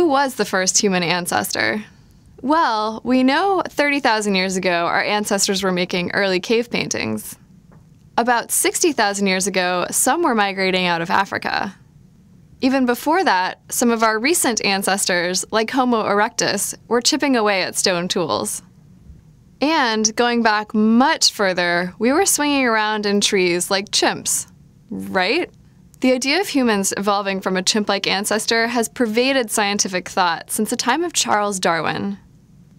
who was the first human ancestor? Well, we know 30,000 years ago our ancestors were making early cave paintings. About 60,000 years ago, some were migrating out of Africa. Even before that, some of our recent ancestors, like Homo erectus, were chipping away at stone tools. And going back much further, we were swinging around in trees like chimps, right? The idea of humans evolving from a chimp-like ancestor has pervaded scientific thought since the time of Charles Darwin.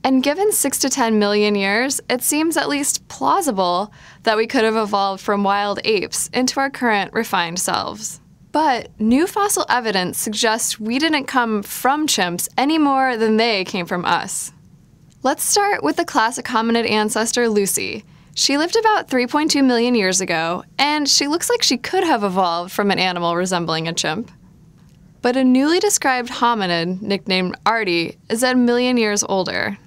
And given 6 to 10 million years, it seems at least plausible that we could have evolved from wild apes into our current refined selves. But new fossil evidence suggests we didn't come from chimps any more than they came from us. Let's start with the classic hominid ancestor Lucy. She lived about 3.2 million years ago, and she looks like she could have evolved from an animal resembling a chimp. But a newly described hominid, nicknamed Artie, is a million years older.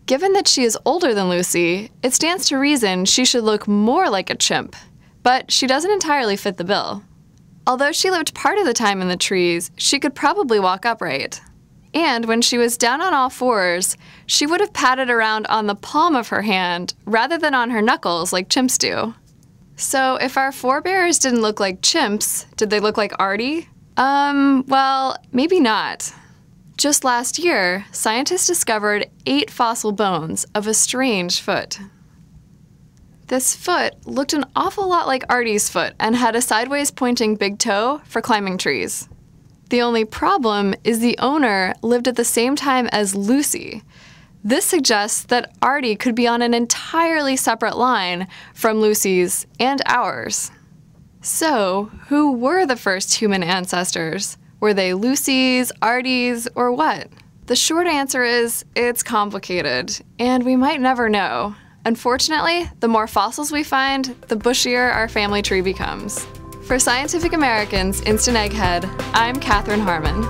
Given that she is older than Lucy, it stands to reason she should look more like a chimp, but she doesn't entirely fit the bill. Although she lived part of the time in the trees, she could probably walk upright. And when she was down on all fours, she would have padded around on the palm of her hand rather than on her knuckles like chimps do. So if our forebears didn't look like chimps, did they look like Artie? Well, maybe not. Just last year, scientists discovered 8 fossil bones of a strange foot. This foot looked an awful lot like Artie's foot and had a sideways pointing big toe for climbing trees. The only problem is the owner lived at the same time as Lucy. This suggests that Artie could be on an entirely separate line from Lucy's and ours. So, who were the first human ancestors? Were they Lucy's, Artie's, or what? The short answer is, it's complicated, and we might never know. Unfortunately, the more fossils we find, the bushier our family tree becomes. For Scientific American's Instant Egghead, I'm Kathleen Harmon.